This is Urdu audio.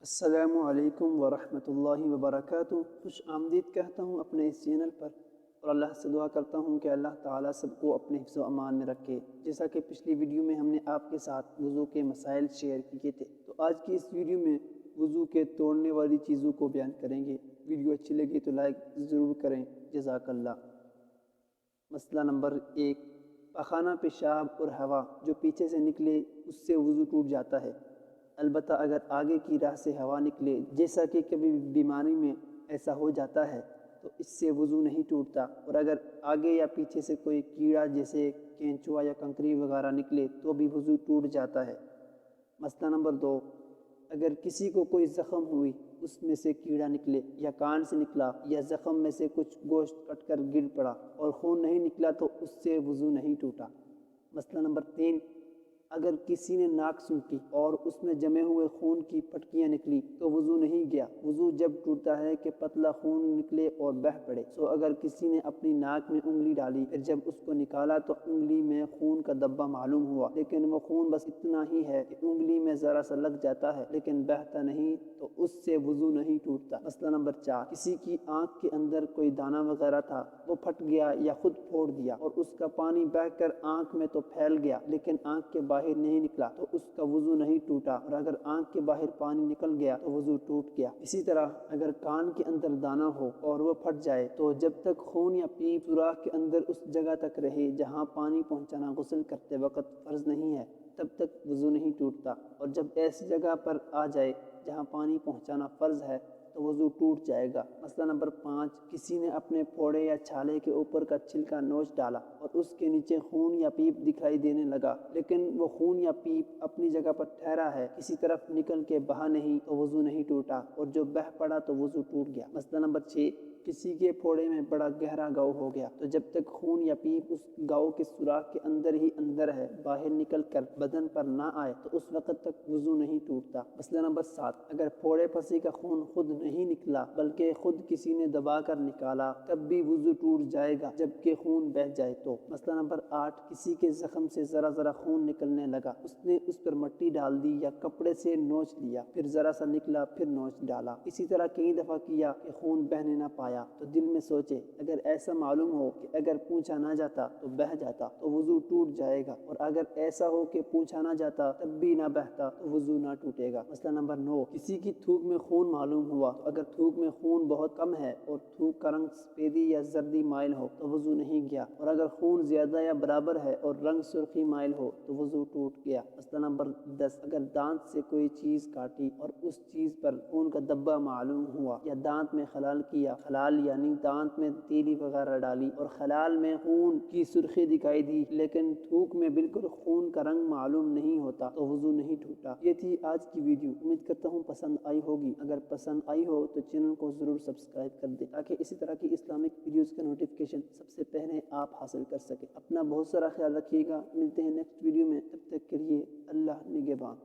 السلام علیکم ورحمۃ اللہ وبرکاتہ۔ خوش آمدید کہتا ہوں اپنے اس چینل پر، اور اللہ سے دعا کرتا ہوں کہ اللہ تعالیٰ سب کو اپنے حفظ و امان میں رکھے۔ جیسا کہ پچھلی ویڈیو میں ہم نے آپ کے ساتھ وضو کے مسائل شیئر کیے تھے، تو آج کی اس ویڈیو میں وضو کے توڑنے والی چیزوں کو بیان کریں گے۔ ویڈیو اچھی لگی تو لائک ضرور کریں، جزاک اللہ۔ مسئلہ نمبر 1، پخانہ، پیشاب اور ہوا جو پیچھے سے نکلے اس سے وضو ٹوٹ جاتا ہے، البتہ اگر آگے کی راہ سے ہوا نکلے، جیسا کہ کبھی بیماری میں ایسا ہو جاتا ہے، تو اس سے وضو نہیں ٹوٹتا، اور اگر آگے یا پیچھے سے کوئی کیڑا جیسے کینچوا یا کنکری وغیرہ نکلے تو بھی وضو ٹوٹ جاتا ہے۔ مسئلہ نمبر 2، اگر کسی کو کوئی زخم ہوئی، اس میں سے کیڑا نکلے یا کان سے نکلا، یا زخم میں سے کچھ گوشت کٹ کر گر پڑا اور خون نہیں نکلا تو اس سے وضو نہیں ٹوٹا۔ مسئلہ نمبر 3، اگر کسی نے ناک سونکھی اور اس میں جمے ہوئے خون کی پٹکیاں نکلی تو وضو نہیں گیا۔ وضو جب ٹوٹتا ہے کہ پتلا خون نکلے اور بہہ پڑے۔ اگر کسی نے اپنی ناک میں انگلی ڈالی، پھر جب اس کو نکالا تو انگلی میں خون کا دھبا معلوم ہوا، لیکن وہ خون بس اتنا ہی ہے کہ انگلی میں ذرا سا لگ جاتا ہے لیکن بہتا نہیں، تو اس سے وضو نہیں ٹوٹتا۔ مسئلہ نمبر 4، کسی کی آنکھ کے اندر کوئی دانہ وغیرہ تھا، وہ پھٹ گیا یا خود پھوڑ دیا اور اس کا پانی بہہ کر آنکھ میں تو پھیل گیا لیکن آنکھ کے باہر نہیں نکلا، تو اس کا وضو نہیں ٹوٹا، اور اگر آنکھ کے باہر پانی نکل گیا تو وضو ٹوٹ گیا۔ اسی طرح اگر کان کے اندر دانہ ہو اور وہ پھٹ جائے تو جب تک خون یا پیپ سوراخ کے اندر اس جگہ تک رہے جہاں پانی پہنچانا غسل کرتے وقت فرض نہیں ہے، تب تک وضو نہیں ٹوٹتا، اور جب ایسی جگہ پر آ جائے جہاں پانی پہنچانا فرض ہے تو وضو ٹوٹ جائے گا۔ مسئلہ نمبر 5، کسی نے اپنے پھوڑے یا چھالے کے اوپر کا چھلکا نوچ ڈالا اور اس کے نیچے خون یا پیپ دکھائی دینے لگا، لیکن وہ خون یا پیپ اپنی جگہ پر ٹھہرا ہے، کسی طرف نکل کے بہا نہیں، تو وضو نہیں ٹوٹا، اور جو بہہ پڑا تو وضو ٹوٹ گیا۔ مسئلہ نمبر 6، کسی کے پھوڑے میں بڑا گہرا گاؤ ہو گیا، تو جب تک خون یا پیپ اس گاؤ کے سوراخ کے اندر ہی اندر ہے، باہر نکل کر بدن پر نہ آئے تو اس وقت تک وضو نہیں ٹوٹتا۔ مسئلہ نمبر 7، اگر پھوڑے پھنسی کا خون خود نہیں نکلا بلکہ خود کسی نے دبا کر نکالا، تب بھی وضو ٹوٹ جائے گا جبکہ خون بہہ جائے تو۔ مسئلہ نمبر 8، کسی کے زخم سے ذرا ذرا خون نکلنے لگا، اس نے اس پر مٹی ڈال دی یا کپڑے سے نوچ لیا، پھر ذرا سا نکلا پھر نوچ ڈالا، اسی طرح کئی دفعہ کیا کہ خون بہنے نہ پایا، تو دل میں سوچے اگر ایسا معلوم ہو کہ اگر پوچھا نہ جاتا تو بہہ جاتا تو وضو ٹوٹ جائے گا، اور اگر ایسا ہو کہ پوچھا نہ جاتا تب بھی نہ بہتا تو وضو نہ ٹوٹے گا۔ مسئلہ نمبر 9، کسی کی تھوک میں خون معلوم ہوا، تو اگر تھوک میں خون بہت کم ہے اور تھوک کا رنگ سفیدی یا زردی مائل ہو تو وضو نہیں گیا، اور اگر خون زیادہ یا برابر ہے اور رنگ سرخی مائل ہو تو وضو ٹوٹ گیا۔ مسئلہ نمبر 10، اگر دانت سے کوئی چیز کاٹی اور اس چیز پر خون کا دھبا معلوم ہوا، یا دانت میں خلال کیا، خلال یعنی دانت میں تیلی وغیرہ ڈالی اور خلال میں خون کی سرخی دکھائی دی لیکن تھوک میں بالکل خون کا رنگ معلوم نہیں ہوتا، تو وضو نہیں ٹوٹا۔ یہ تھی آج کی ویڈیو، امید کرتا ہوں پسند آئی ہوگی۔ اگر پسند آئی ہو تو چینل کو ضرور سبسکرائب کر دیں تاکہ اسی طرح کی اسلامک ویڈیوز کا نوٹیفیکیشن سب سے پہلے آپ حاصل کر سکیں۔ اپنا بہت سارا خیال رکھیے گا، ملتے ہیں نیکسٹ ویڈیو میں، تب تک کے لیے اللہ نگہبان۔